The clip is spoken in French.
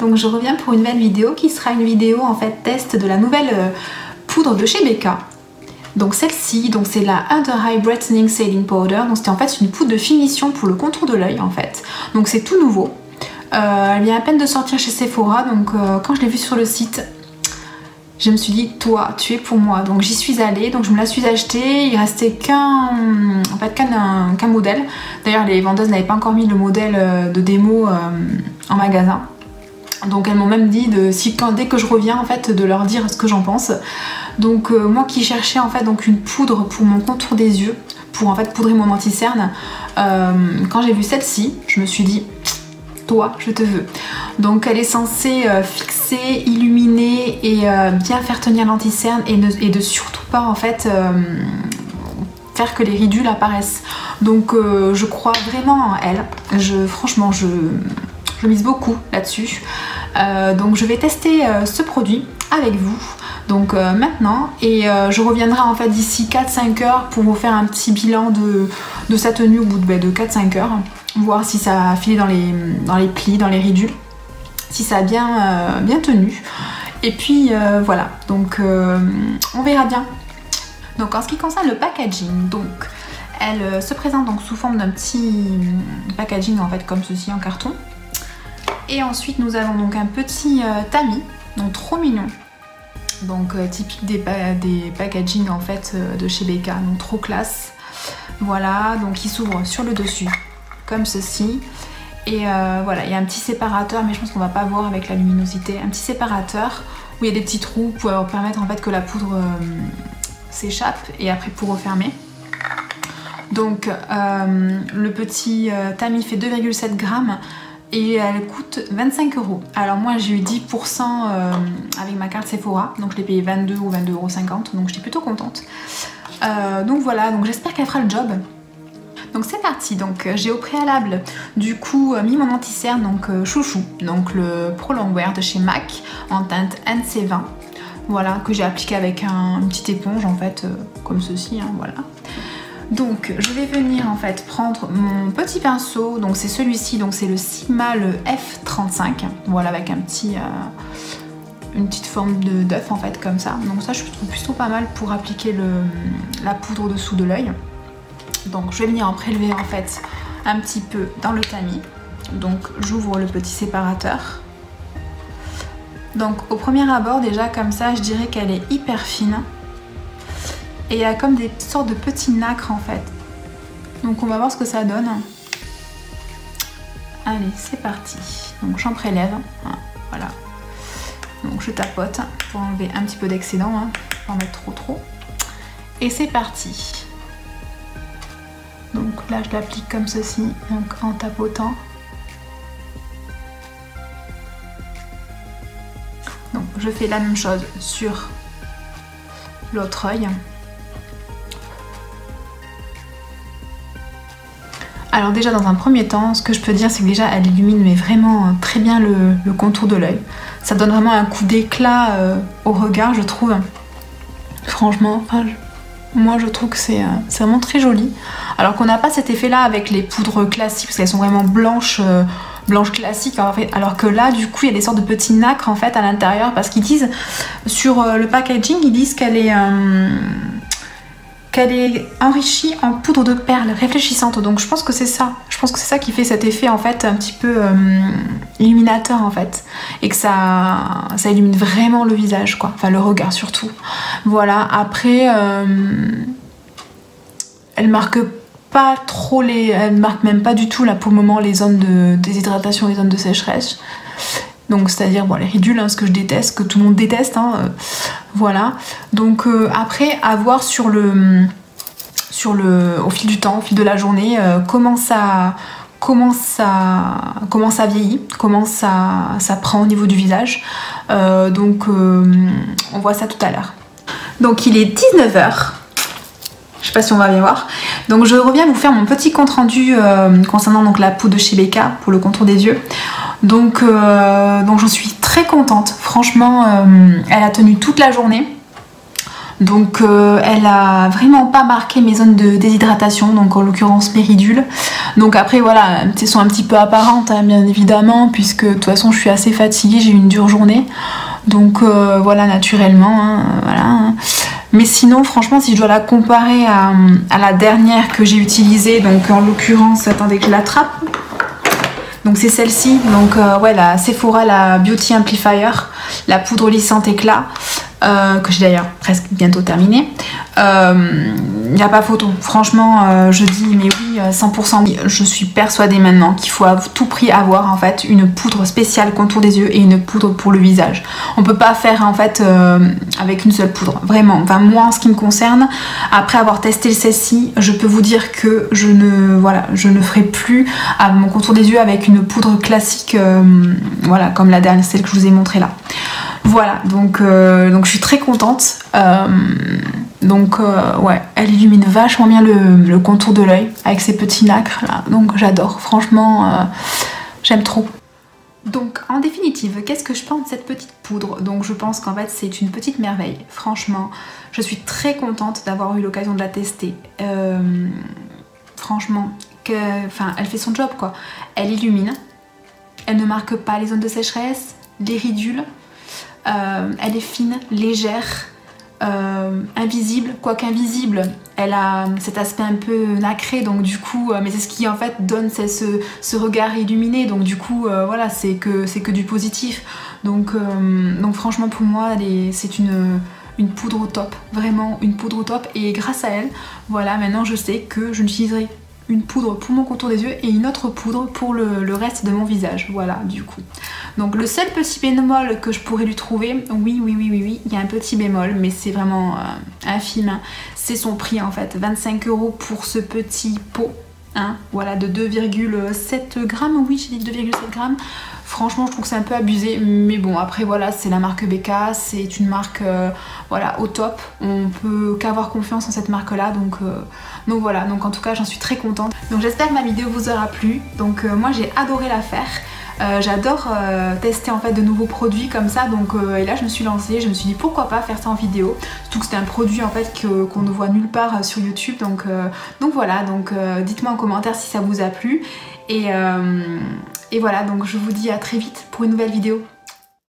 donc je reviens pour une nouvelle vidéo qui sera une vidéo en fait test de la nouvelle poudre de chez Becca. Donc celle-ci, donc c'est la Under Eye Brightening Setting Powder, donc c'était en fait une poudre de finition pour le contour de l'œil en fait. Donc c'est tout nouveau, elle vient à peine de sortir chez Sephora, donc quand je l'ai vue sur le site, je me suis dit toi tu es pour moi, donc j'y suis allée, donc je me la suis achetée, il restait qu'un modèle. D'ailleurs les vendeuses n'avaient pas encore mis le modèle de démo en magasin. Donc elles m'ont même dit dès que je reviens en fait de leur dire ce que j'en pense. Donc moi qui cherchais en fait donc une poudre pour mon contour des yeux, pour en fait poudrer mon anti-cerne, quand j'ai vu celle-ci, je me suis dit toi je te veux. Donc elle est censée fixer, illuminer et bien faire tenir l'anti-cerne et de surtout pas en fait faire que les ridules apparaissent. Donc je crois vraiment en elle. Franchement je mise beaucoup là-dessus. Donc je vais tester ce produit avec vous donc maintenant et je reviendrai en fait d'ici 4-5 heures pour vous faire un petit bilan de sa tenue au bout de 4-5 heures, voir si ça a filé dans les plis, dans les ridules, si ça a bien tenu et puis voilà, donc on verra bien. Donc en ce qui concerne le packaging, donc elle se présente donc sous forme d'un petit packaging en fait comme ceci en carton. Et ensuite nous avons donc un petit tamis, donc trop mignon, donc typique des packaging en fait de chez Becca, donc trop classe. Voilà, donc il s'ouvre sur le dessus comme ceci. Et voilà, il y a un petit séparateur, mais je pense qu'on va pas voir avec la luminosité, un petit séparateur où il y a des petits trous pour permettre en fait que la poudre s'échappe et après pour refermer. Donc le petit tamis fait 2,7 grammes. Et elle coûte 25 €. Alors moi j'ai eu 10% avec ma carte Sephora, donc je l'ai payé 22 ou 22,50 €, donc j'étais plutôt contente. Donc voilà, donc j'espère qu'elle fera le job. Donc c'est parti, donc j'ai au préalable du coup mis mon anti-cerne, donc chouchou, donc le Pro Longwear de chez MAC en teinte NC20. Voilà, que j'ai appliqué avec une petite éponge en fait, comme ceci, hein, voilà. Donc je vais venir en fait prendre mon petit pinceau, donc c'est celui-ci, donc c'est le Sigma le F35, voilà, avec une petite forme d'œuf en fait comme ça. Donc ça je trouve plutôt pas mal pour appliquer la poudre au-dessous de l'œil. Donc je vais venir en prélever en fait un petit peu dans le tamis. Donc j'ouvre le petit séparateur. Donc au premier abord déjà comme ça je dirais qu'elle est hyper fine. Et il y a comme des sortes de petits nacres en fait. Donc on va voir ce que ça donne. Allez, c'est parti. Donc j'en prélève. Voilà. Donc je tapote pour enlever un petit peu d'excédent, hein, pas en mettre trop. Et c'est parti. Donc là je l'applique comme ceci, donc en tapotant. Donc je fais la même chose sur l'autre œil. Alors déjà dans un premier temps, ce que je peux dire c'est que déjà elle illumine mais vraiment très bien le contour de l'œil. Ça donne vraiment un coup d'éclat au regard je trouve. Franchement, moi je trouve que c'est vraiment très joli. Alors qu'on n'a pas cet effet là avec les poudres classiques parce qu'elles sont vraiment blanches classiques. Alors que là du coup il y a des sortes de petits nacres en fait à l'intérieur parce qu'ils disent sur le packaging, ils disent qu'elle est enrichie en poudre de perles réfléchissante, donc je pense que c'est ça. Je pense que c'est ça qui fait cet effet en fait un petit peu illuminateur en fait, et que ça illumine vraiment le visage quoi, enfin le regard surtout. Voilà, après elle marque pas trop elle marque même pas du tout là pour le moment les zones de déshydratation, les zones de sécheresse. Donc c'est-à-dire bon, les ridules, hein, ce que je déteste, que tout le monde déteste, hein, voilà. Donc après, à voir au fil du temps, au fil de la journée, comment ça vieillit, comment ça prend au niveau du visage. Donc on voit ça tout à l'heure. Donc il est 19 h. Je sais pas si on va bien voir. Donc je reviens vous faire mon petit compte rendu concernant donc la poudre de chez Becca pour le contour des yeux. Donc je suis très contente. Franchement, elle a tenu toute la journée. Donc elle a vraiment pas marqué mes zones de déshydratation, donc en l'occurrence mes ridules. Donc après voilà, elles sont un petit peu apparentes hein, bien évidemment, puisque de toute façon je suis assez fatiguée, j'ai eu une dure journée. Donc voilà, naturellement, hein, voilà. Hein. Mais sinon franchement si je dois la comparer à la dernière que j'ai utilisée, donc en l'occurrence, attendez que je l'attrape. Donc c'est celle-ci, donc ouais, la Sephora, la Beauty Amplifier, la poudre lissante éclat, que j'ai d'ailleurs presque bientôt terminée. Il n'y a pas photo, franchement je dis mais oui 100%, je suis persuadée maintenant qu'il faut à tout prix avoir en fait une poudre spéciale contour des yeux et une poudre pour le visage. On peut pas faire en fait avec une seule poudre, vraiment, enfin moi en ce qui me concerne, après avoir testé celle-ci, je peux vous dire que je ne ferai plus à mon contour des yeux avec une poudre classique, voilà, comme la dernière, celle que je vous ai montrée là. Voilà, donc je suis très contente. Ouais, elle illumine vachement bien le contour de l'œil avec ses petits nacres là, donc j'adore, franchement j'aime trop. Donc en définitive, qu'est-ce que je pense de cette petite poudre? Donc je pense qu'en fait c'est une petite merveille, franchement je suis très contente d'avoir eu l'occasion de la tester. Franchement, elle fait son job quoi, elle illumine, elle ne marque pas les zones de sécheresse, les ridules, elle est fine, légère, invisible, quoique invisible, elle a cet aspect un peu nacré, donc du coup, mais c'est ce qui en fait donne ce regard illuminé, donc du coup, voilà, c'est que du positif. Donc franchement pour moi, c'est une poudre au top, vraiment une poudre au top, et grâce à elle, voilà, maintenant je sais que je n'utiliserai une poudre pour mon contour des yeux et une autre poudre pour le reste de mon visage, voilà, du coup. Donc le seul petit bémol que je pourrais lui trouver, oui, il y a un petit bémol, mais c'est vraiment infime, hein, c'est son prix en fait, 25 € pour ce petit pot, hein, voilà, de 2,7 grammes, oui j'ai dit 2,7 grammes. Franchement je trouve que c'est un peu abusé, mais bon après voilà, c'est la marque BK, c'est une marque voilà, au top, on peut qu'avoir confiance en cette marque là, donc voilà, donc en tout cas j'en suis très contente. Donc j'espère que ma vidéo vous aura plu, donc moi j'ai adoré la faire. J'adore tester en fait de nouveaux produits comme ça, donc et là je me suis lancée, je me suis dit pourquoi pas faire ça en vidéo, surtout que c'était un produit en fait qu'on ne voit nulle part sur YouTube, donc voilà, donc dites-moi en commentaire si ça vous a plu, et voilà, donc je vous dis à très vite pour une nouvelle vidéo.